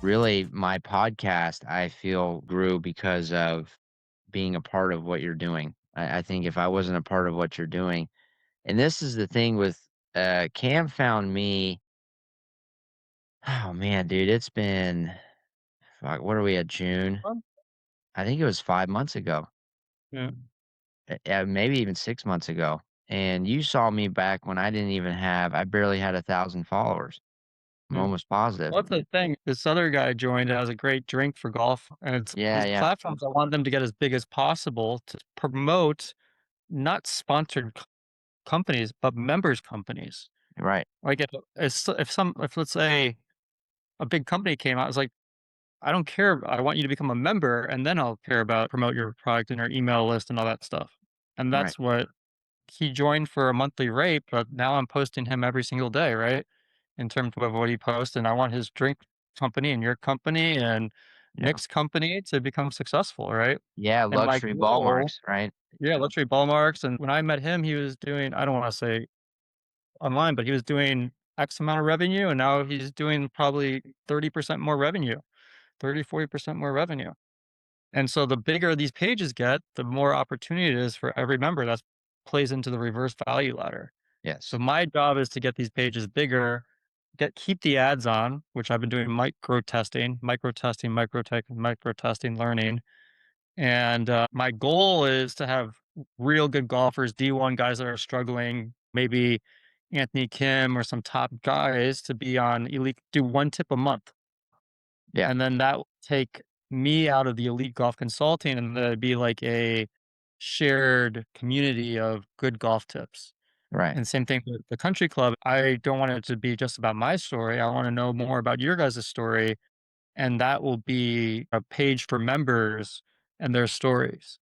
really my podcast, I feel, grew because of being a part of what you're doing. I think if I wasn't a part of what you're doing, and this is the thing with Cam found me. Oh man, dude, it's been fuck, what are we at, June? Um, I think it was 5 months ago, yeah. maybe even 6 months ago. And you saw me back when I barely had 1,000 followers. I'm Yeah. almost positive. Well, that's the thing. This other guy joined that has a great drink for golf, and it's Yeah, his yeah, platforms. I want them to get as big as possible to promote not sponsored companies, but members companies. right, Like if let's say a big company came out, it's like I don't care. I want you to become a member, and then I'll care about promote your product and your email list and all that stuff. And right. that's what he joined for a monthly rate, but now I'm posting him every single day, right? In terms of what he posts, and I want his drink company and your company and Yeah, Nick's company to become successful, right? yeah. And my Luxury ball goal, marks, right? yeah, luxury ball marks. And when I met him, he was doing, I don't want to say online, but he was doing X amount of revenue, and now he's doing probably 30% more revenue, 30, 40% more revenue. And so the bigger these pages get, the more opportunity it is for every member. That plays into the reverse value ladder. So Yes, my job is to get these pages bigger, keep the ads on, which I've been doing micro testing, learning. And my goal is to have real good golfers, D1 guys that are struggling, maybe Anthony Kim or some top guys to be on elite, do one tip a month. yeah, And then that will take me out of the elite golf consulting and there'd be like a shared community of good golf tips. right, And same thing with the country club. I don't want it to be just about my story. I want to know more about your guys' story. And that will be a page for members and their stories.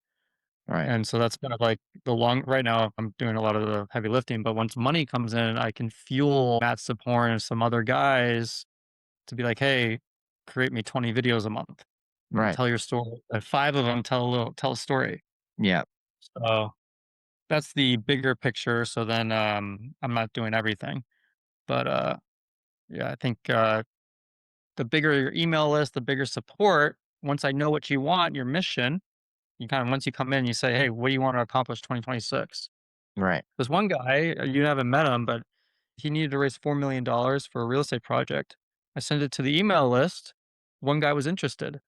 right. And so that's kind of like right now I'm doing a lot of the heavy lifting, but once money comes in, I can fuel Matt Sapor and some other guys to be like, "Hey, create me 20 videos a month and Right. tell your story." And 5 of them tell a story. Yeah. So, that's the bigger picture, so then, I'm not doing everything. But, yeah, I think, the bigger your email list, the bigger support, once I know what you want, your mission, you kinda once you come in, you say, "Hey, what do you want to accomplish 2026?" Right. There's one guy, you haven't met him, but he needed to raise $4 million for a real estate project. I sent it to the email list. One guy was interested.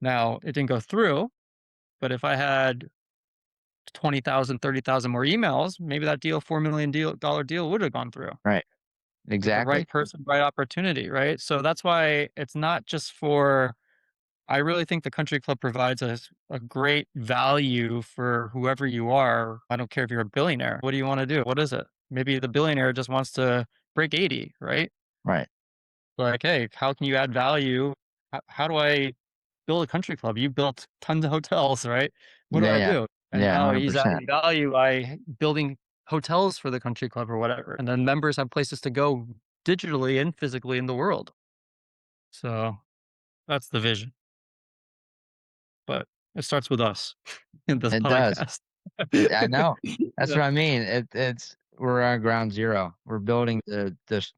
Now, it didn't go through, but if I had 20,000, 30,000 more emails, maybe that deal, $4 million deal would have gone through Right. with the Exactly. right person, right opportunity, right? So that's why it's not just for, I really think the country club provides us a great value for whoever you are. I don't care if you're a billionaire. What do you want to do? What is it? Maybe the billionaire just wants to break 80, right? Right. Like, hey, how can you add value? How do I build a country club? You built tons of hotels, right? What do Yeah, I yeah. do? And Yeah, now he's 100%. adding value by building hotels for the country club or whatever. And then members have places to go digitally and physically in the world. So that's the vision. But it starts with us in this It does. podcast. I know. That's Yeah. what I mean. It's we're on ground zero. We're building the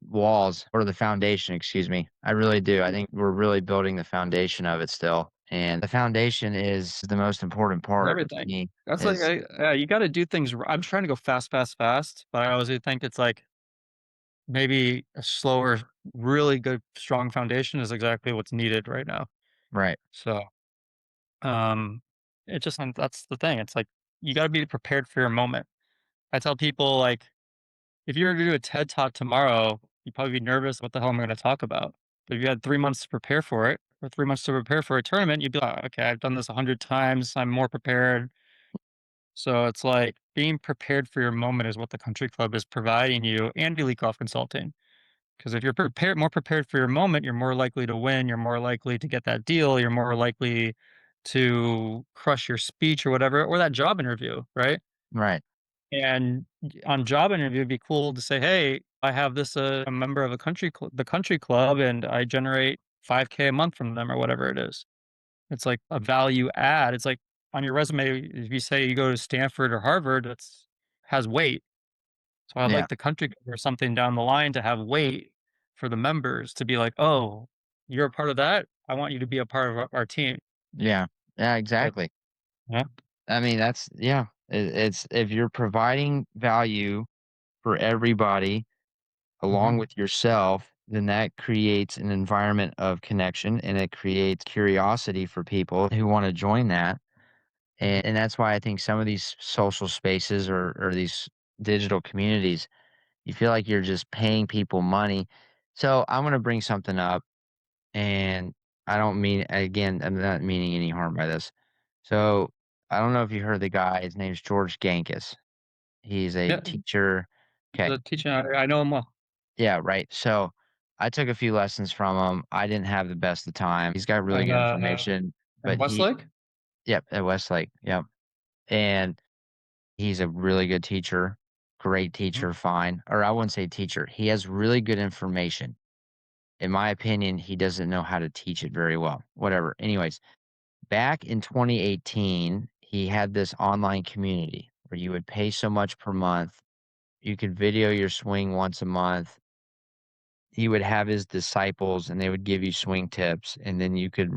walls or the foundation, excuse me. I really do. I think we're really building the foundation of it still. And the foundation is the most important part to Everything. me That's like, is yeah, you got to do things. I'm trying to go fast, fast, fast. But I always think it's like, maybe a slower, really good, strong foundation is exactly what's needed right now. right. So, um, it just and that's the thing. It's like you got to be prepared for your moment. I tell people like, if you were to do a TED talk tomorrow, you'd probably be nervous. What the hell am I going to talk about? But if you had 3 months to prepare for it, or 3 months to prepare for a tournament, you'd be like, okay, I've done this 100 times. I'm more prepared. So it's like being prepared for your moment is what the country club is providing you and Elite Golf Consulting. Because if you're more prepared for your moment, you're more likely to win, you're more likely to get that deal, you're more likely to crush your speech or whatever, or that job interview, right? Right. And on job interview, it'd be cool to say, "Hey, I have this a member of the country club, and I generate 5K a month from them, or whatever it is." It's like a value add. It's like on your resume, if you say you go to Stanford or Harvard, that's has weight. So I'd Yeah. like the country club or something down the line to have weight for the members to be like, "Oh, you're a part of that, I want you to be a part of our team. Yeah. Yeah, Like, exactly. yeah. I mean, that's yeah. It's if you're providing value for everybody Mhm. along with yourself, then that creates an environment of connection and it creates curiosity for people who want to join that. And that's why I think some of these social spaces or these digital communities, you feel like you're just paying people money. So I'm going to bring something up, and I don't mean, again, I'm not meaning any harm by this. So I don't know if you heard the guy, his name's 𝐷𝐤𝐥𝐽. He's a Yeah, teacher. Okay. the teacher, I know him well. Yeah, right. So I took a few lessons from him. I didn't have the best of time. He's got really And, good information, in but he, Westlake? yep, at Westlake. Yep. And he's a really good teacher, great Mhm. teacher, fine. Or I wouldn't say teacher. He has really good information. In my opinion, he doesn't know how to teach it very well. Whatever. Anyways, back in 2018, he had this online community where you would pay so much per month. You could video your swing once a month. He would have his disciples and they would give you swing tips, and then you could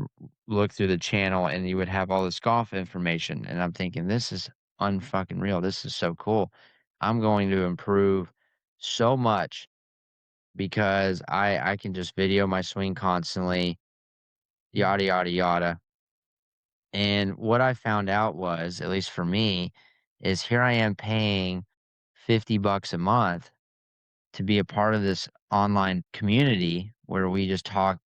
look through the channel and you would have all this golf information. And I'm thinking, this is unfucking real. This is so cool. I'm going to improve so much because I can just video my swing constantly, Mhm. yada yada yada. And what I found out was, at least for me, is here I am paying $50 a month to be a part of this online community where we just talk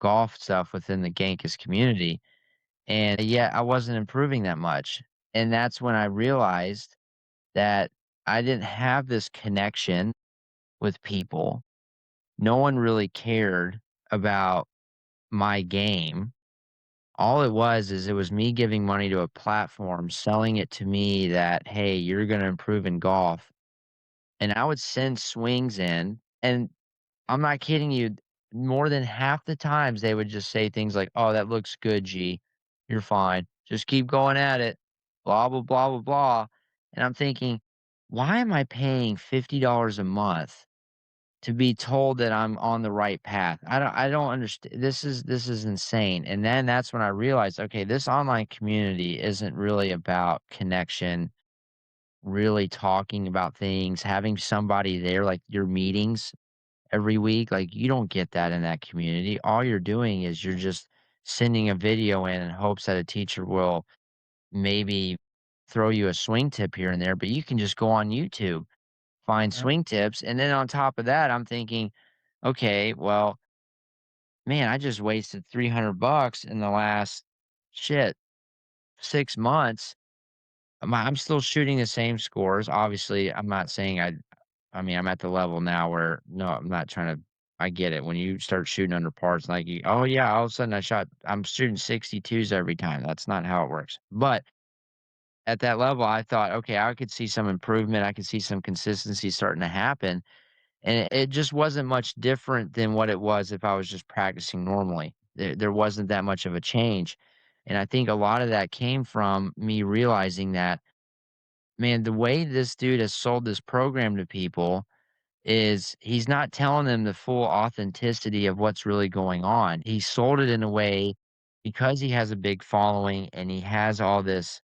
golf stuff within the Genghis community, and yet I wasn't improving that much. And that's when I realized that I didn't have this connection with people. No one really cared about my game. All it was is it was me giving money to a platform, selling it to me that, hey, you're going to improve in golf. And I would send swings in, and I'm not kidding you. More than half the times, they would just say things like, "Oh, that looks good, G. You're fine. Just keep going at it." Blah blah blah blah blah. And I'm thinking, why am I paying $50 a month to be told that I'm on the right path? I don't understand. This is insane. And then that's when I realized, okay, this online community isn't really about connection, really talking about things, having somebody there, like your meetings every week. Like, you don't get that in that community. All you're doing is you're just sending a video in hopes that a teacher will maybe throw you a swing tip here and there, but you can just go on YouTube, find Yeah. swing tips. And then on top of that, I'm thinking, okay, well, man, I just wasted $300 in the last shit 6 months. I'm still shooting the same scores. Obviously, I'm not saying I mean, I'm at the level now where no, I'm not trying to. I get it. When you start shooting under par, it's like, oh yeah, all of a sudden I'm shooting 62s every time. That's not how it works. But at that level, I thought, okay, I could see some improvement. I could see some consistency starting to happen. And it just wasn't much different than what it was if I was just practicing normally. There wasn't that much of a change. And I think a lot of that came from me realizing that, man, the way this dude has sold this program to people is he's not telling them the full authenticity of what's really going on. He sold it in a way because he has a big following and he has all this.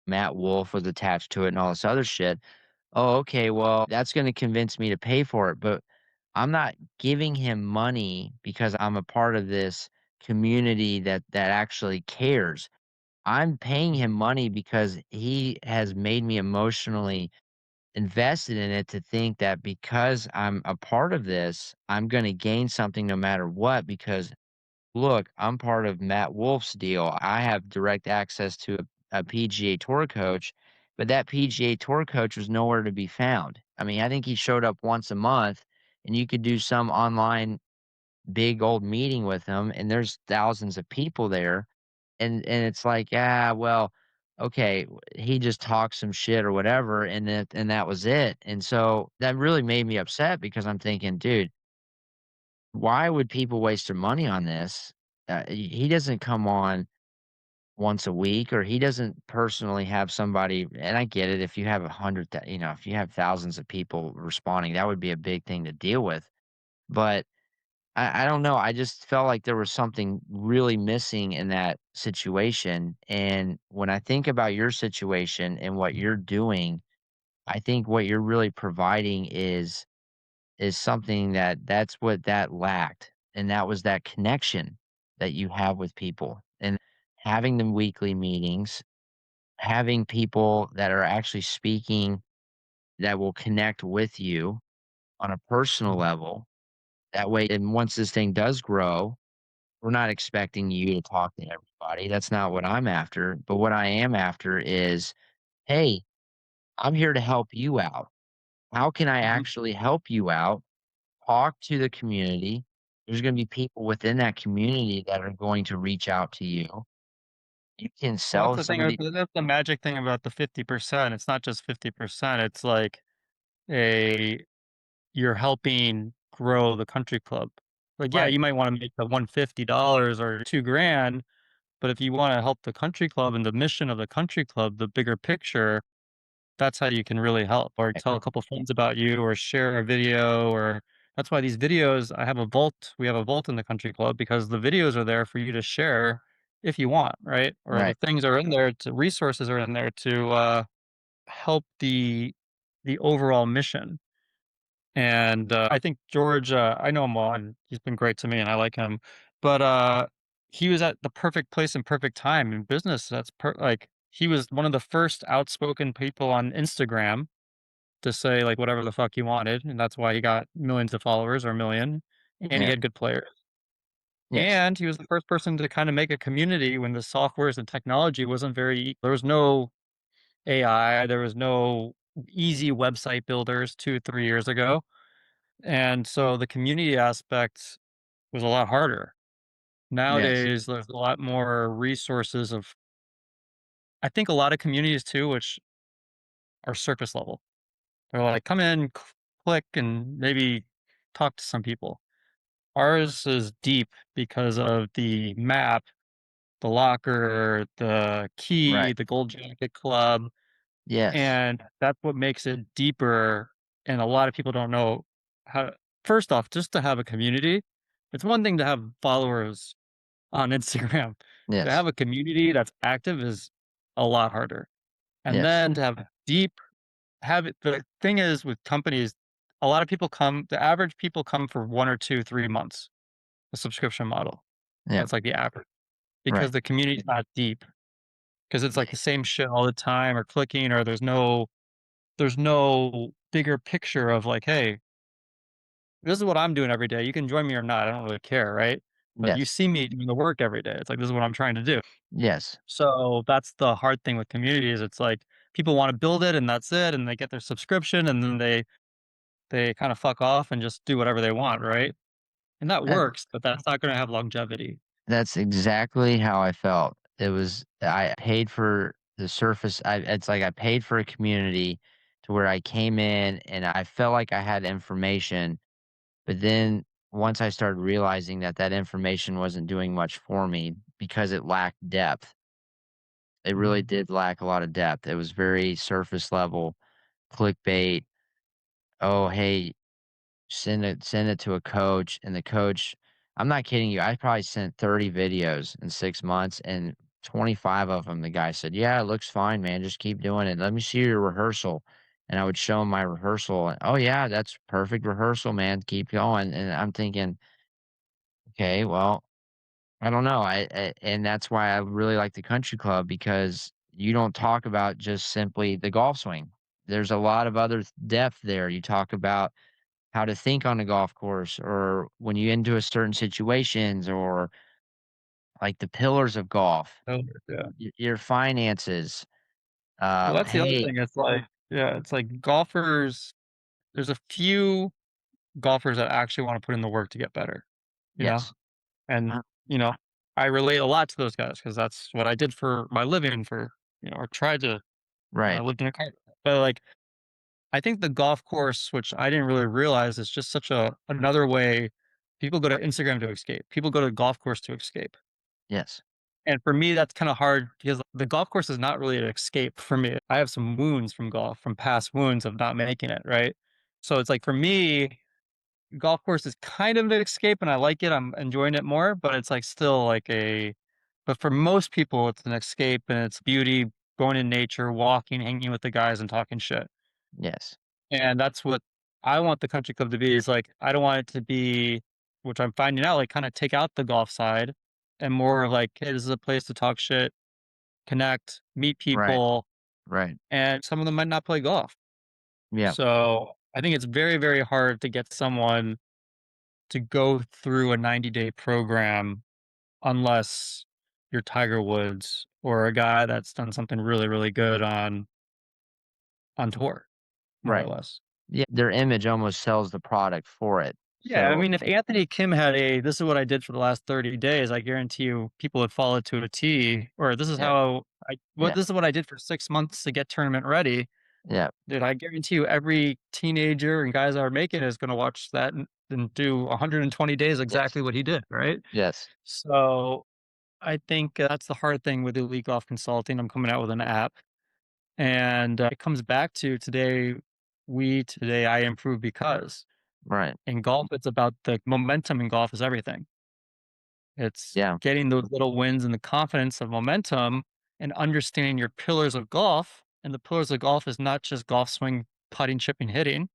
Matt Wolf was attached to it and all this other shit. Oh, okay, well, that's gonna convince me to pay for it, but I'm not giving him money because I'm a part of this community that actually cares. I'm paying him money because he has made me emotionally invested in it to think that because I'm a part of this, I'm gonna gain something no matter what because, look, I'm part of Matt Wolf's deal. I have direct access to a PGA Tour coach, but that PGA Tour coach was nowhere to be found. I mean, I think he showed up once a month, and you could do some online big old meeting with him, and there's thousands of people there, and it's like, "Ah, well, okay, he just talked some shit or whatever, and that was it." And so that really made me upset because I'm thinking, "Dude, why would people waste their money on this?" He doesn't come on once a week, or he doesn't personally have somebody, and I get it, if you have 100 thou if you have thousands of people responding, that would be a big thing to deal with, but I don't know, I just felt like there was something really missing in that situation, and when I think about your situation and what you're doing, I think what you're really providing is something that's what that lacked, and that was that connection that you have with people, and having the weekly meetings, having people that are actually speaking that will connect with you on a personal Mhm. level. That way, and once this thing does grow, we're not expecting you to talk to everybody. That's not what I'm after. But what I am after is, hey, I'm here to help you out. How can I Mhm. actually help you out? Talk to the community. There's going to be people within that community that are going to reach out to you. You can Well, that's sell the some thing, of the that's the magic thing about the 50%. It's not just 50%, it's like a you're helping grow the country club. Like, yeah, right, you might wanna make the $150 or 2 grand, but if you wanna help the country club and the mission of the country club, the bigger picture, that's how you can really help, or right, tell a couple friends about you, or share a video, or that's why these videos I have a vault we have a vault in the country club because the videos are there for you to share if you want, right? Or the right. things are in there to resources are in there to, help the overall mission. And, I think George, I know him well, and he's been great to me, and I like him, but, he was at the perfect place and perfect time in business. Like, he was one of the first outspoken people on Instagram to say, like, whatever the fuck he wanted, and that's why he got millions of followers or 1,000,000, and he Yeah. had good players. Yes. And he was the first person to kinda make a community when the softwares and technology wasn't very there was no AI, there was no easy website builders 2, 3 years ago. And so the community aspect was a lot harder. Yes. Nowadays, there's a lot more resources of I think a lot of communities too, which are surface level. They're like, come in, click, and maybe talk to some people. Ours is deep because of the map, the locker, the key, Right. the gold jacket club, Yes. and that's what makes it deeper. And a lot of people don't know how. First off, just to have a community, it's one thing to have followers on Instagram. To Yes. have a community that's active is a lot harder. And Yes. then to have deep habit the thing is with companies, a lot of people come the average people come for 1 or 2, 3 months, a subscription model. Yeah. That's like the average because Right. the community is not deep. Because it's like the same shit all the time or clicking or there's no bigger picture of like, "Hey, this is what I'm doing every day. You can join me or not. I don't really care, right? But you Yes. see me doing the work every day. It's like, this is what I'm trying to do." Yes. So that's the hard thing with communities. It's like people want to build it and that's it, and they get their subscription and then they kind of fuck off and just do whatever they want, right? And that That works, but that's not going to have longevity. that's exactly how I felt. It was I paid for the surface it's like I paid for a community to where I came in and I felt like I had information, but then once I started realizing that that information wasn't doing much for me because it lacked depth. It really Mhm. did lack a lot of depth. It was very surface level, clickbait. Oh, hey, send it to a coach, and the coach I'm not kidding you, I probably sent 30 videos in 6 months, and 25 of them, the guy said, "Yeah, it looks fine, man, just keep doing it. Let me see your rehearsal." And I would show him my rehearsal, and, "Oh, yeah, that's perfect rehearsal, man, keep going." And I'm thinking, "Okay, well, I don't know." And that's why I really like the country club because you don't talk about just simply the golf swing. There's a lot of other depth there. You talk about how to think on a golf course or when you into a certain situations or like the pillars of golf, Oh, yeah. your finances. Well, that's the other Hey, thing. It's like, yeah, it's like golfers, there's a few golfers that actually want to put in the work to get better, you know? yes, And, you know, I relate a lot to those guys because that's what I did for my living for, or tried to, I right, lived in a car. But like, I think the golf course, which I didn't really realize is just such another way people go to Instagram to escape. People go to golf course to escape. yes, And for me, that's kind of hard because the golf course is not really an escape for me. I have some wounds from golf, from past wounds of not making it, right? So it's like for me, golf course is kind of an escape, and I like it, I'm enjoying it more, but it's, like, still like a but for most people, it's an escape, and it's beauty, going in nature, walking, hanging with the guys, and talking shit. Yes. And that's what I want the country club to be, is, like, I don't want it to be which I'm finding out, like, kinda take out the golf side and more like, "Hey, this is a place to talk shit, connect, meet Right. people," Right. and some of them might not play golf. Yeah. So, I think it's very, very hard to get someone to go through a 90-day program unless you're Tiger Woods or a guy that's done something really, really good on tour, more or Right. less. Yeah, their image almost sells the product for it. Yeah, I So, mean, if Anthony Kim had a "This is what I did for the last 30 days," I guarantee you people would follow it to a T, or "This is yeah, how I yeah, this is what I did for 6 months to get tournament ready." yeah, Dude, I guarantee you every teenager and guys that are making it is gonna watch that and do 120 days yes, exactly what he did, right? yes, So, I think that's the hard thing with Elite Golf Consulting. I'm coming out with an app, and, it comes back to today I improve because right, in golf, it's about the momentum in golf is everything. It's yeah, getting those little wins and the confidence of momentum and understanding your pillars of golf. And the pillars of golf is not just golf swing, putting, chipping, hitting.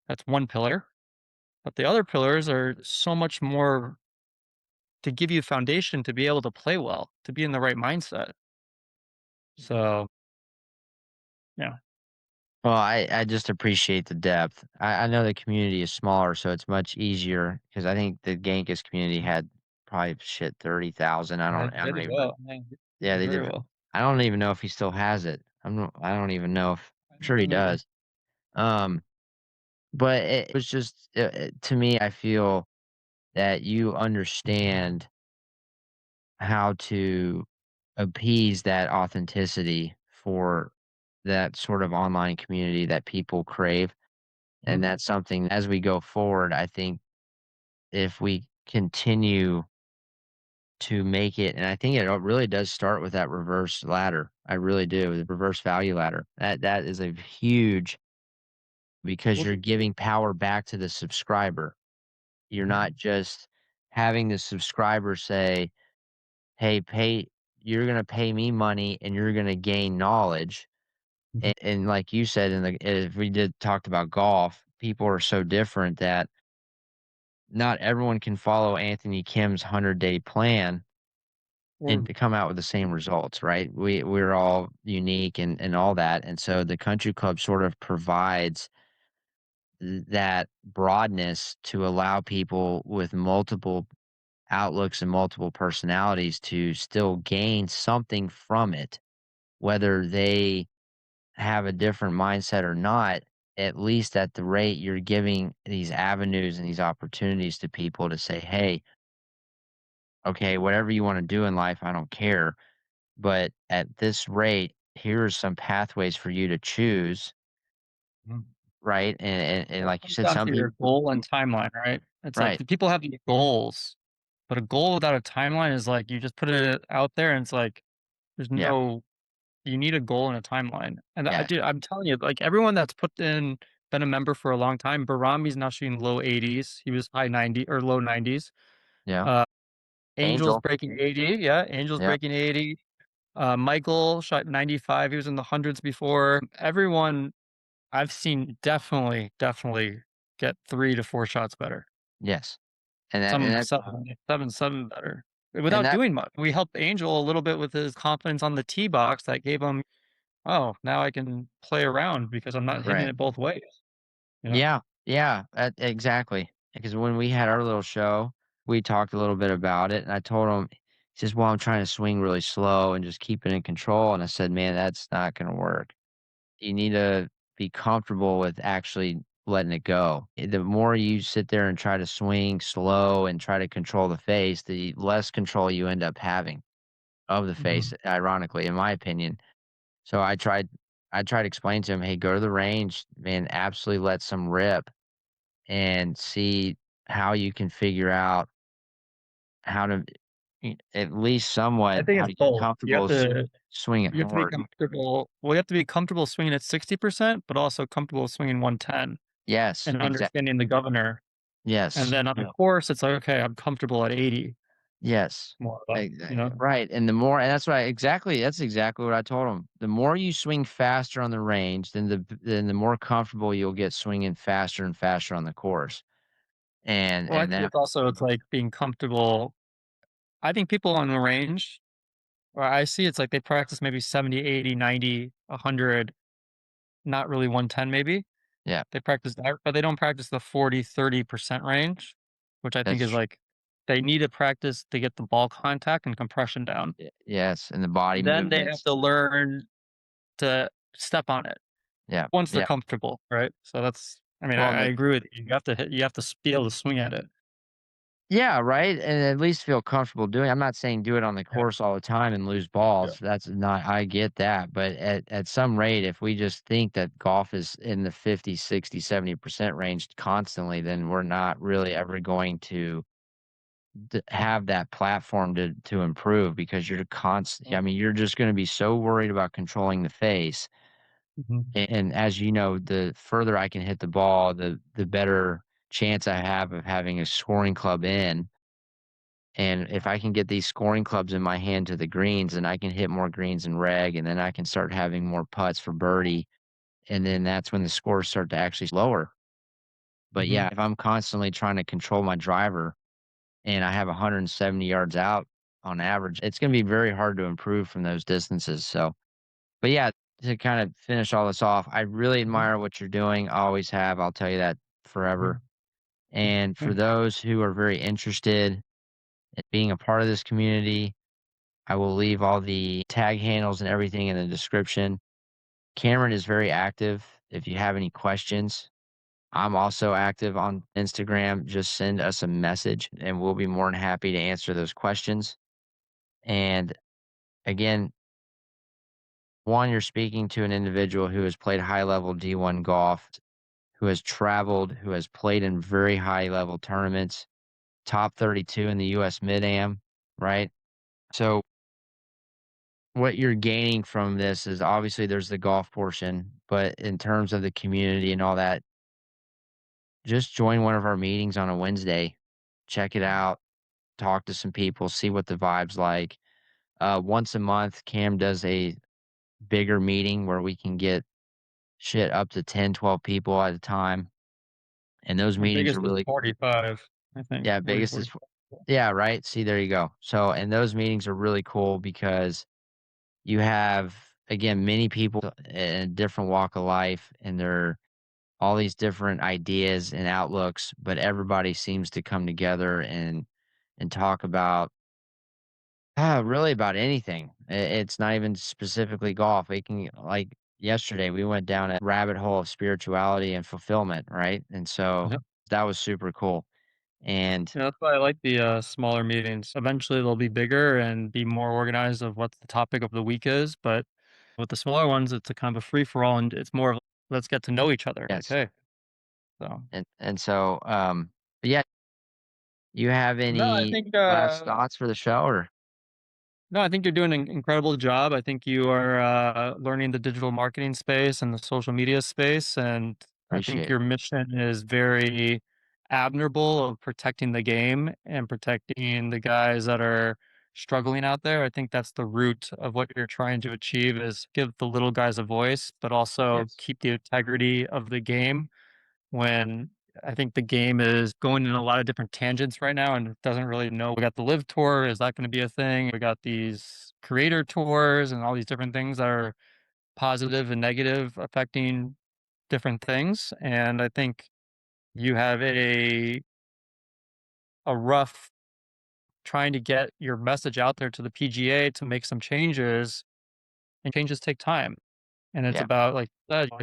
That's one pillar. But the other pillars are so much more to give you a foundation to be able to play well, to be in the right mindset. So, yeah. well, I just appreciate the depth. I know the community is smaller, so it's much easier because I think the Genghis community had probably, shit, 30,000, I They don't did even well. Man, they yeah, did they very did well. I don't even know if he still has it. I don't even know if I I'm sure he don't either. does. Um, but it was just, to me, I feel that you understand how to appease that authenticity for that sort of online community that people crave. And Mhm, that's something as we go forward, I think if we continue to make it, and I think it really does start with that reverse ladder. I really do. The reverse value ladder. That is a huge because Well, you're giving power back to the subscriber. You're mhm, not just having the subscriber say, "Hey, you're gonna pay me money and you're gonna gain knowledge." mhm, And like you said, if we did talked about golf, people are so different that not everyone can follow Anthony Kim's 100-day plan and or to come out with the same results, right? We're all unique and all that. And so the country club sort of provides that broadness to allow people with multiple outlooks and multiple personalities to still gain something from it, whether they have a different mindset or not, at least at the rate you're giving these avenues and these opportunities to people to say, "Hey, okay, whatever you wanna do in life, I don't care, but at this rate, here are some pathways for you to choose," mhm. right? And Well, it like you comes said, down some to your people goal and timeline, right? It's like right, the people have these goals, but a goal without a timeline is like you just put it out there and it's like there's yeah, no you need a goal and a timeline. And yes, I'm telling you, like everyone that's been a member for a long time, Barami's now shooting low 80s. He was high 90 or low 90s. yeah, Uh Angel's Angel, breaking 80. Yeah, Angel's yeah, breaking 80. Michael shot 95. He was in the hundreds before. Everyone I've seen definitely get 3 to 4 shots better. yes, and that and Some that 7 better, and without that doing much. We helped Angel a little bit with his confidence on the tee box that gave him, "Oh, now I can play around because I'm not hitting right. it both ways," you know? Yeah, yeah, exactly. Because when we had our little show, we talked a little bit about it, and I told him, he says, "Well, I'm trying to swing really slow and just keep it in control." And I said, "Man, that's not gonna work. You need to be comfortable with actually letting it go. The more you sit there and try to swing slow and try to control the face, the less control you end up having of the face, Mhm, ironically, in my opinion." So I tried to explain to him, "Hey, go to the range, man, absolutely let some rip and see how you can figure out how to at least I somewhat think how it's to get both. comfortable swing it You have to be hard." comfortable well, you have to be comfortable swinging at 60%, but also comfortable swinging 110 Yes, and understanding the governor. And Yes. then on the course, it's like, okay, I'm comfortable at 80 Yes. more or less, you know? Right, and the more and that's exactly what I told him. The more you swing faster on the range, then the more comfortable you'll get swinging faster and faster on the course, Well, I and think that it's also it's like being comfortable. I think people on the range, or I see it's like they practice maybe 70, 80, 90, 100, not really 110 maybe. yeah, They practice that, but they don't practice the 40, 30% range, which I think that's is tr like they need to practice to get the ball contact and compression down. yes, and the body Then they have movements. to learn to step on it Yeah, once they're yeah. comfortable, right? So that's I mean, Well, I and the agree with you. You have to be able to swing at it. yeah, right, and at least feel comfortable doing I'm not saying do it on the Yeah, course all the time and lose yeah. balls, that's not I get that, but at some rate, if we just think that golf is in the 50, 60, 70% range constantly, then we're not really ever going to have that platform to improve because you're constantly I mean, you're just gonna be so worried about controlling the face, Mhm. and as you know, the further I can hit the ball, the better chance I have of having a scoring club in. And if I can get these scoring clubs in my hand to the greens, then I can hit more greens in reg, and then I can start having more putts for birdie, and then that's when the scores start to actually lower. But Mhm. yeah, if I'm constantly trying to control my driver and I have 170 yards out on average, it's going to be very hard to improve from those distances. So, but yeah, to kind of finish all this off, I really Mhm. admire what you're doing. I always have. I'll tell you that forever. Mhm. And for Yeah. those who are very interested in being a part of this community, I will leave all the tag handles and everything in the description. Cameron is very active. If you have any questions, I'm also active on Instagram. Just send us a message and we'll be more than happy to answer those questions. And again, one, you're speaking to an individual who has played high level D1 golf, who has traveled, who has played in very high level tournaments, top 32 in the US Mid Am, right? So what you're gaining from this is obviously there's the golf portion, but in terms of the community and all that, just join one of our meetings on a Wednesday. Check it out, talk to some people, see what the vibe's like. Once a month, Cam does a bigger meeting where we can get shit up to 10, 12 people at a time. And those The meetings are biggest is really, 45, I think, yeah, 40, biggest is, 45. yeah, right. See, there you go. So, and those meetings are really cool because you have, again, many people in a different walk of life and they're all these different ideas and outlooks, but everybody seems to come together and talk about really about anything. It's not even specifically golf. We can like yesterday we went down a rabbit hole of spirituality and fulfillment, right? And so Yep. that was super cool. And Yeah, that's why I like the, smaller meetings. Eventually, they'll be bigger and be more organized of what the topic of the week is, but with the smaller ones, it's a kind of a free for all, and it's more of, "Let's get to know each other." Like, yes, "Hey." So and so but yeah, you have no, I any think, last thoughts for the show or no, I think you're doing an incredible job. I think you are learning the digital marketing space and the social media space. And I think appreciate your it? mission is very admirable of protecting the game and protecting the guys that are struggling out there. I think that's the root of what you're trying to achieve is give the little guys a voice, but also Yes. keep the integrity of the game when I think the game is going in a lot of different tangents right now and it doesn't really know. We got the live tour. Is that going to be a thing? We got these creator tours and all these different things that are positive and negative affecting different things. And I think you have a rough trying to get your message out there to the PGA to make some changes, and changes take time. And it's Yeah. about like,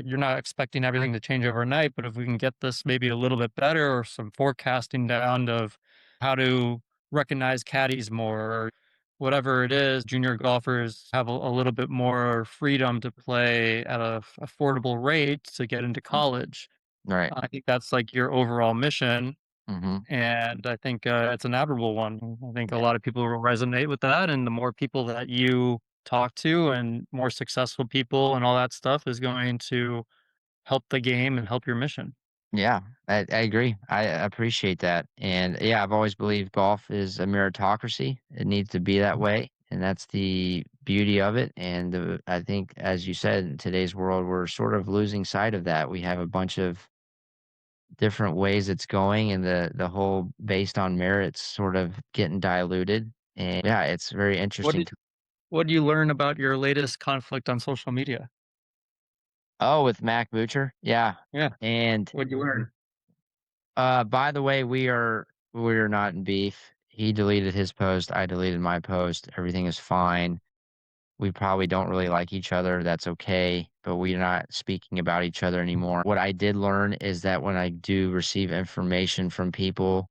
you're not expecting everything to change overnight, but if we can get this maybe a little bit better or some forecasting down of how to recognize caddies more or whatever it is, junior golfers have a little bit more freedom to play at a affordable rate to get into Mm, college. right. I think that's like your overall mission. Mhm. And I think it's an admirable one. I think a Yeah. lot of people will resonate with that. And the more people that you talk to and more successful people and all that stuff is going to help the game and help your mission. Yeah, I agree. I appreciate that. And yeah, I've always believed golf is a meritocracy. It needs to be that way. And that's the beauty of it. And I think, as you said, in today's world, we're sort of losing sight of that. We have a bunch of different ways it's going, and the whole based on merits sort of getting diluted. And yeah, it's very What interesting did to. what do you learn about your latest conflict on social media? Oh, with Mac Boucher? Yeah. Yeah, And what'd you learn? by the way, we're not in beef. He deleted his post, I deleted my post. Everything is fine. We probably don't really like each other. That's okay, but we're not speaking about each other anymore. What I did learn is that when I do receive information from people,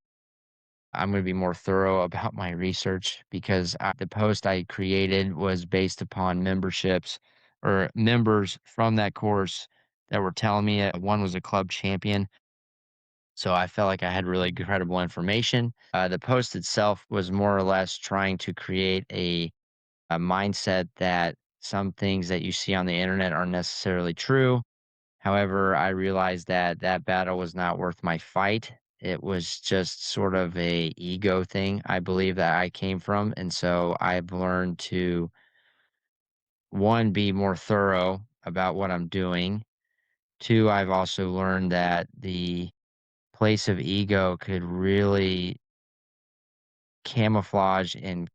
I'm going to be more thorough about my research because the post I created was based upon memberships or members from that course that were telling me one was a club champion. So I felt like I had really credible information. The post itself was more or less trying to create a mindset that some things that you see on the internet aren't necessarily true. However, I realized that that battle was not worth my fight. It was just sort of a ego thing, I believe, that I came from. And so I've learned to, one, be more thorough about what I'm doing. Two, I've also learned that the place of ego could really camouflage and,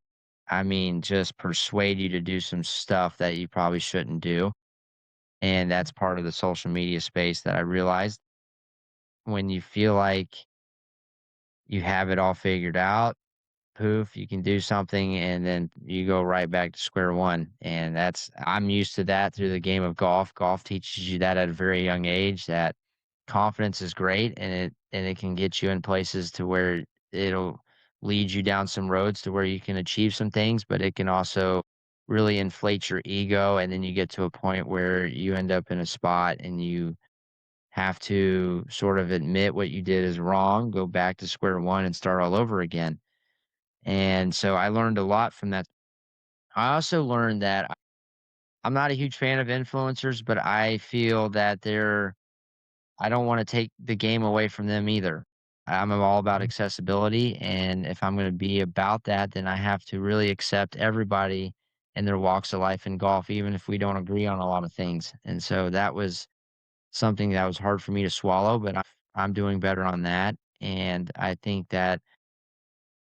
I mean, just persuade you to do some stuff that you probably shouldn't do. And that's part of the social media space that I realized when you feel like you have it all figured out, poof, you can do something and then you go right back to square one. And I'm used to that through the game of golf. Golf teaches you that at a very young age that confidence is great and it can get you in places to where it'll lead you down some roads to where you can achieve some things, but it can also really inflate your ego. And then you get to a point where you end up in a spot and you have to sort of admit what you did is wrong, go back to square one and start all over again. And so I learned a lot from that. I also learned that I'm not a huge fan of influencers, but I feel that I don't want to take the game away from them either. I'm all about accessibility. And if I'm going to be about that, then I have to really accept everybody in their walks of life in golf, even if we don't agree on a lot of things. And so that was something that was hard for me to swallow, but I'm doing better on that. And I think that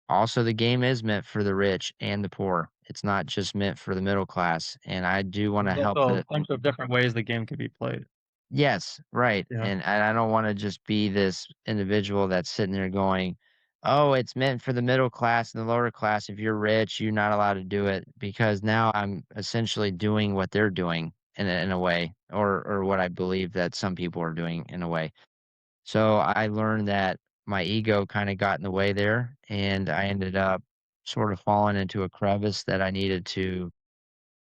also the game is meant for the rich and the poor. It's not just meant for the middle class. And I do want There's to help also a the. bunch of different ways the game can be played. Yes, right. Yeah. And I don't want to just be this individual that's sitting there going, "Oh, it's meant for the middle class and the lower class. If you're rich, you're not allowed to do it." Because now I'm essentially doing what they're doing in a way, or what I believe that some people are doing in a way. So I learned that my ego kind of got in the way there, and I ended up sort of falling into a crevice that I needed to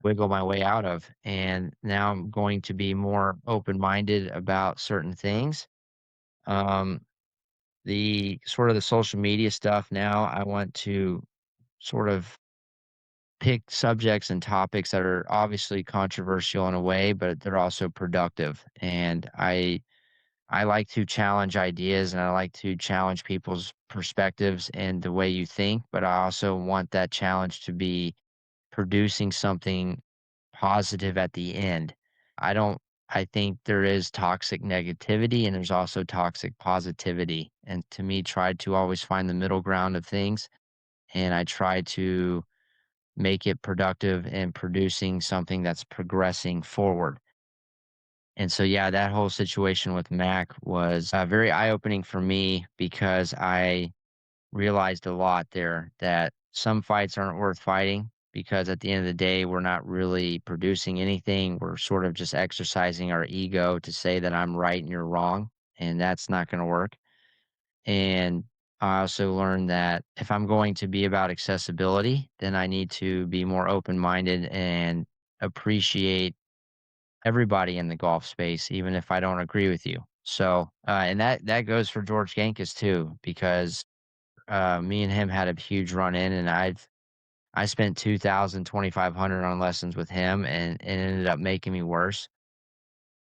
wiggle my way out of. And now I'm going to be more open minded about certain things. Um, the sort of the social media stuff now, I want to sort of pick subjects and topics that are obviously controversial in a way, but they're also productive. And I like to challenge ideas and I like to challenge people's perspectives and the way you think, but I also want that challenge to be producing something positive at the end. I don't I think there is toxic negativity and there's also toxic positivity. And to me, try to always find the middle ground of things. And I try to make it productive and producing something that's progressing forward. And so, yeah, that whole situation with Mac was very eye opening for me because I realized a lot there that some fights aren't worth fighting because at the end of the day, we're not really producing anything. We're sort of just exercising our ego to say that I'm right and you're wrong. And that's not going to work. And I also learned that if I'm going to be about accessibility, then I need to be more open minded and appreciate everybody in the golf space, even if I don't agree with you. So, and that goes for George Gankus too, because me and him had a huge run in, and I spent 2,000, 2,500 on lessons with him, and it ended up making me worse.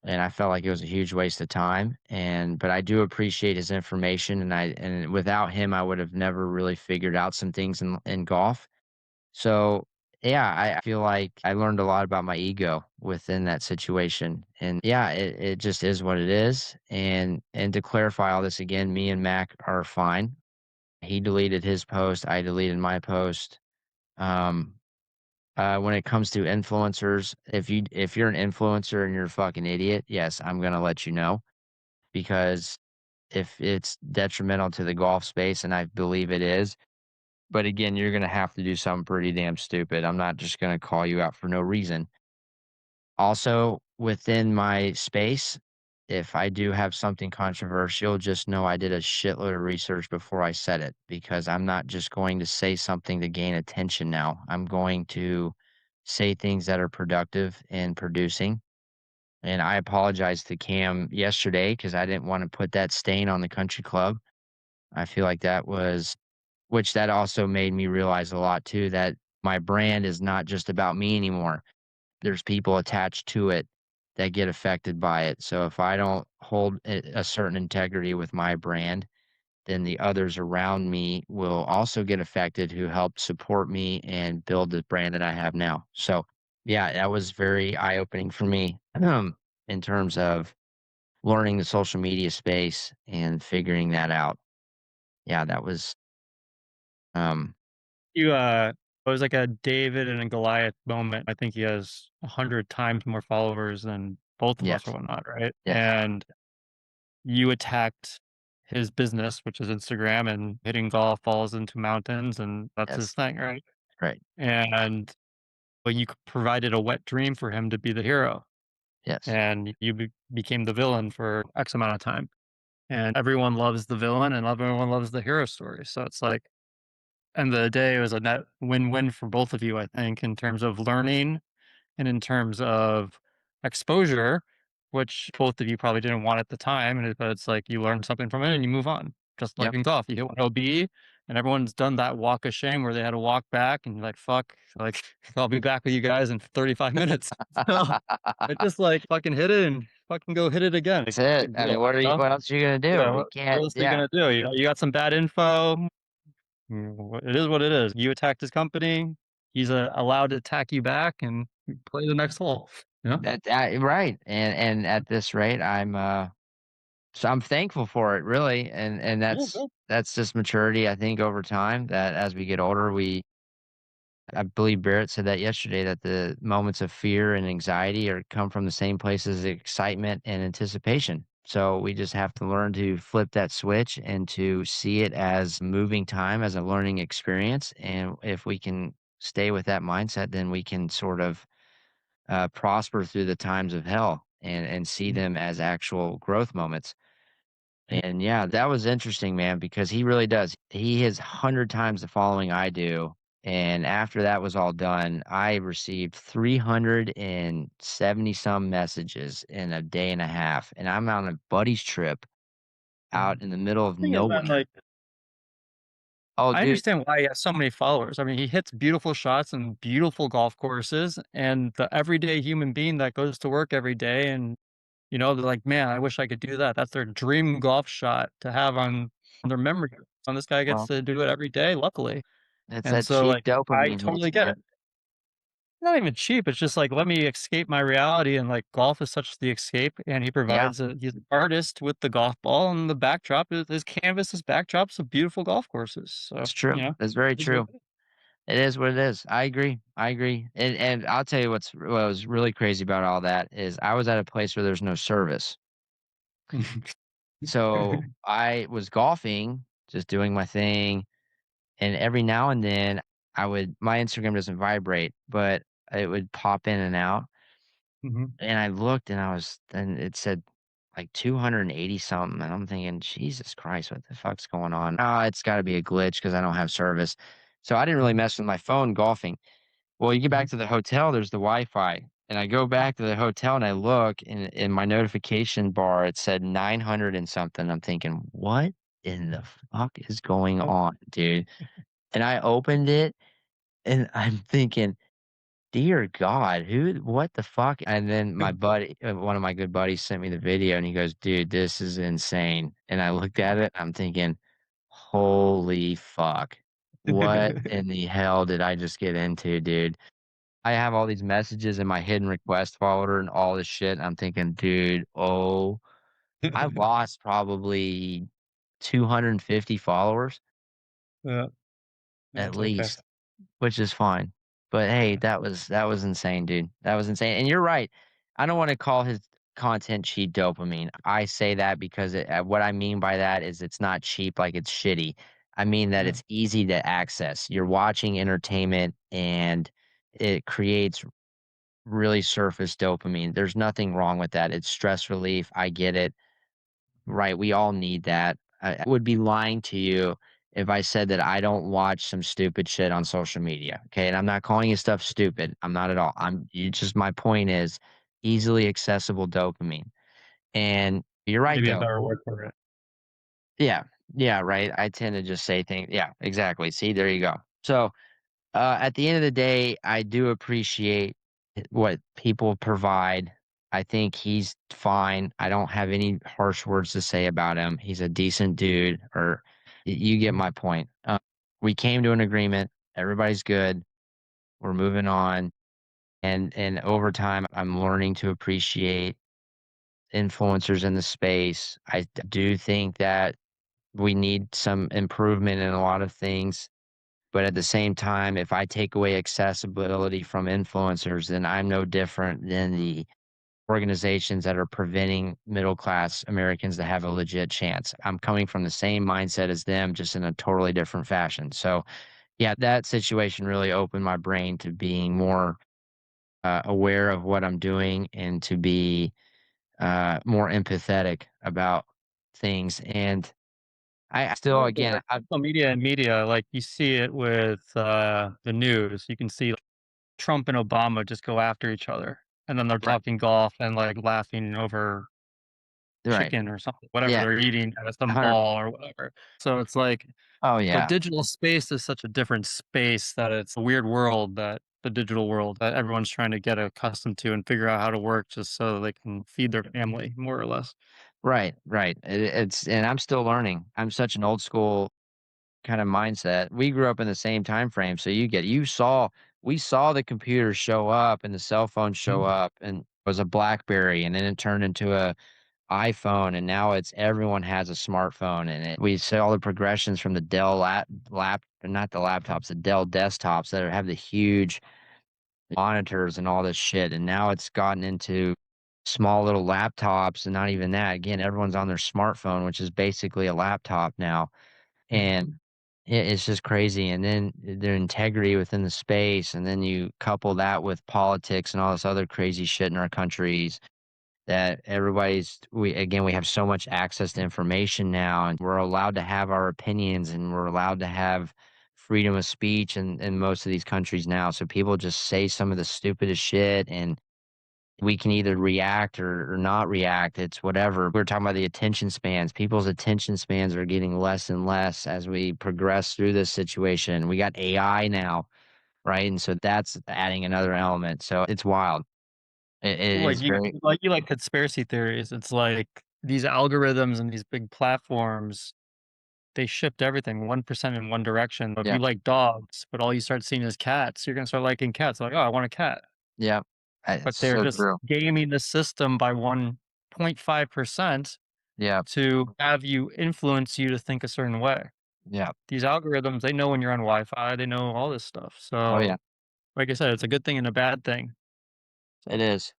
and I felt like it was a huge waste of time, but I do appreciate his information, and without him, I would have never really figured out some things in golf. So, yeah, I feel like I learned a lot about my ego within that situation, and yeah, it just is what it is, and to clarify all this again, me and Mac are fine. He deleted his post, I deleted my post. Um, when it comes to influencers, if you're an influencer and you're a fucking idiot, yes, I'm gonna let you know because if it's detrimental to the golf space, and I believe it is, but again, you're gonna have to do something pretty damn stupid. I'm not just gonna call you out for no reason. Also, within my space, if I do have something controversial, just know I did a shitload of research before I said it because I'm not just going to say something to gain attention now. I'm going to say things that are productive and producing. And I apologized to Cam yesterday because I didn't want to put that stain on the country club. I feel like that was, which that also made me realize a lot too, that my brand is not just about me anymore. There's people attached to it that get affected by it. So if I don't hold a certain integrity with my brand, then the others around me will also get affected who helped support me and build the brand that I have now. So yeah, that was very eye opening for me in terms of learning the social media space and figuring that out. Yeah, that was um You, it was like a David and a Goliath moment. I think he has 100 times more followers than both of us or yes, whatnot, right? yes, And you attacked his business, which is Instagram, and hitting golf balls into mountains, and that's his yes, thing, right? right, And but you provided a wet dream for him to be the hero, yes, and you became the villain for X amount of time. And everyone loves the villain, and everyone loves the hero story. So it's like, end of the day, it was a net win-win for both of you, I think, in terms of learning and in terms of exposure, which both of you probably didn't want at the time, but it's like you learn something from it and you move on. Just like yep. in golf, you hit one OB, and everyone's done that walk of shame where they had to walk back, and you're like, "Fuck, like I'll be back with you guys in 35 minutes." So I just like fucking hit it and fucking go hit it again. That's it. Big I mean, deal, you know? what else are you gonna do? Yeah. We What can't, else are you yeah, gonna do? You know, you got some bad info. It is what it is. You attacked his company. He's allowed to attack you back and play the next hole. Yeah. that right. And at this rate, so I'm thankful for it, really, and Yeah, good. that's just maturity, I think, over time, that as we get older, I believe Barrett said that yesterday, that the moments of fear and anxiety are come from the same places as excitement and anticipation. So we just have to learn to flip that switch and to see it as moving time, as a learning experience. And if we can stay with that mindset, then we can sort of prosper through the times of hell and see Mhm. them as actual growth moments. And yeah, that was interesting, man, because he really does. He has 100 times the following I do. And after that was all done, I received 370 some messages in a day and a half. And I'm on a buddy's trip out Mhm. in the middle of Thing is, man, nowhere. like, Oh, I dude, understand why he has so many followers. I mean, he hits beautiful shots and beautiful golf courses, and the everyday human being that goes to work every day and, you know, they're like, "Man, I wish I could do that." That's their dream golf shot to have on their memory. And this guy gets well, to do it every day, luckily. it's And that so, cheap like, I dopamine hit, totally get it. man. Not even cheap, it's just like, let me escape my reality, and, like, golf is such the escape, and he Yeah, provides he's an artist with the golf ball, and the backdrop is his canvas, his backdrops of beautiful golf courses, so, it's true. you know, It's very it is what true. It is what it is. I agree. I agree. And I'll tell you what was really crazy about all that is I was at a place where there's no service. it is. So I was golfing, just doing my thing, and every now and then my Instagram doesn't vibrate, but it would pop in and out. Mhm. And I looked and then it said like 280 something. And I'm thinking, Jesus Christ, what the fuck's going on? Oh, it's got to be a glitch because I don't have service. So I didn't really Mhm. mess with my phone golfing. Well, you get Mhm. back to the hotel, there's the Wi-Fi, and I go back to the hotel and I look in my notification bar, it said 900 and something. I'm thinking, "What in the fuck is going Oh, on, dude?" And I opened it and I'm thinking, dear God, who what the fuck? And then my buddy, one of my good buddies sent me the video and he goes, "Dude, this is insane." And I looked at it, I'm thinking, "Holy fuck. What in the hell did I just get into, dude?" I have all these messages in my hidden request folder and all this shit, and I'm thinking, "Dude, oh, I lost probably 250 followers Yeah, yeah, at it's okay. least." Which is fine. But hey, that was insane, dude. That was insane. And you're right. I don't wanna call his content cheap dopamine. I say that because what I mean by that is it's not cheap like it's shitty. I mean that Yeah, it's easy to access. You're watching entertainment and it creates really surface dopamine. There's nothing wrong with that. It's stress relief. I get it. Right, we all need that. I would be lying to you if I said that I don't watch some stupid shit on social media, okay? And I'm not calling you stuff stupid. I'm not at all. I'm you just my point is easily accessible dopamine. And you're right maybe a though. better word for it. Yeah. Yeah, right. I tend to just say things. Yeah, exactly. See, there you go. So, at the end of the day, I do appreciate what people provide. I think he's fine. I don't have any harsh words to say about him. He's a decent dude, or you get Mhm. my point. We came to an agreement. Everybody's good. We're moving on, and over time, I'm learning to appreciate influencers in the space. I do think that we need some improvement in a lot of things. But at the same time, if I take away accessibility from influencers, then I'm no different than the organizations that are preventing middle class Americans to have a legit chance. I'm coming from the same mindset as them, just in a totally different fashion. So, yeah, that situation really opened my brain to being more aware of what I'm doing and to be more empathetic about things. And I still, Well, again, like social media and media, like you see it with the news. You can see Trump and Obama just go after each other, and then they're right, talking golf and like laughing over right, chicken or something, whatever yeah, they're eating at some 100. mall or whatever. So it's like Oh the yeah. digital space is such a different space that it's a weird world that the digital world that everyone's trying to get accustomed to and figure out how to work just so they can feed their family more or less. Right, right. It's and I'm still learning. I'm such an old school kind of mindset. We grew up in the same time frame, so you saw we saw the computers show up and the cell phones show Mhm, up and it was a BlackBerry and then it turned into a iPhone and now it's everyone has a smartphone and we saw all the progressions from the Dell not the laptops, the Dell desktops that have the huge monitors and all this shit, and now it's gotten into small little laptops and not even that. Again, everyone's on their smartphone, which is basically a laptop now, mhm, and it's just crazy. And then their integrity within the space, and then you couple that with politics and all this other crazy shit in our countries that we have so much access to information now and we're allowed to have our opinions and we're allowed to have freedom of speech in most of these countries now. So people just say some of the stupidest shit and we can either react or not react. It's whatever. We are talking about the attention spans. People's attention spans are getting less and less as we progress through this situation. We got AI now, right? And so that's adding another element. So it's wild. It Like is very, you like conspiracy theories. It's like these algorithms and these big platforms, they shift everything 1% in one direction. If yeah, you like dogs, but all you start seeing is cats, you're gonna start liking cats. Like, "Oh, I want a cat." yeah. But It's they're so just true. gaming the system by 1.5% Yeah, to have influence you to think a certain way. yeah. These algorithms, they know when you're on Wi-Fi, they know all this stuff. Oh, yeah, So, like I said, it's a good thing and a bad thing. it So, is.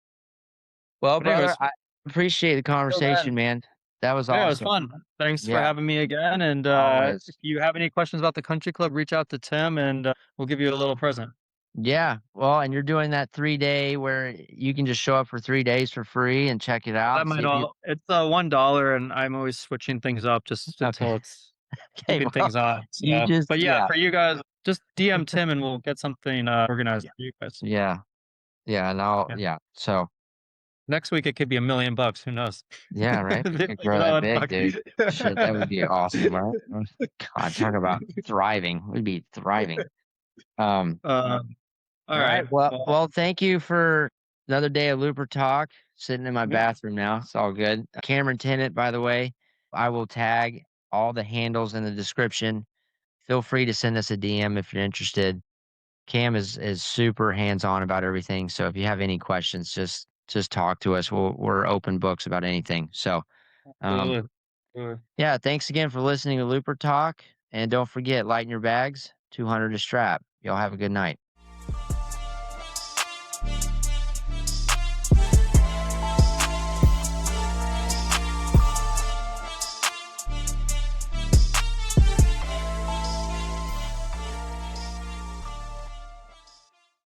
Well, but brother, anyways, I appreciate the so man, conversation, man. That was yeah, it was awesome. fun. Thanks for Yeah, having me again. And if always. you have any questions about the country club, reach out to Tim and we'll give you a little present. Yeah, well, and you're doing that 3 day where you can just show up for 3 days for free and check it out That and see might if you all, it's $1 and I'm always switching things up just okay. until it's Okay, keeping well, things on. you So, just but yeah, yeah, for you guys, just DM Tim and we'll get something organized for you guys. yeah, yeah, and Yeah. yeah. So, Next week it could be $1 million. Who knows? yeah, right? If We you could bring grow it that on, big, fuck. dude. Shit, that would be awesome, right? God, talk about thriving. We'd be thriving. Um Uh, Alright, Alright, well well, well, thank you for another day of Looper talk, sitting in my yeah, bathroom now, it's all good. Cameron Tennant, by the way, I will tag all the handles in the description. Feel free to send us a DM if you're interested. Cam is super hands-on about everything, so if you have any questions, just talk to us. We're open books about anything. So, um, absolutely. Absolutely. yeah, thanks again for listening to Looper Talk, and don't forget, lighten your bags, 200 to strap. Y'all have a good night.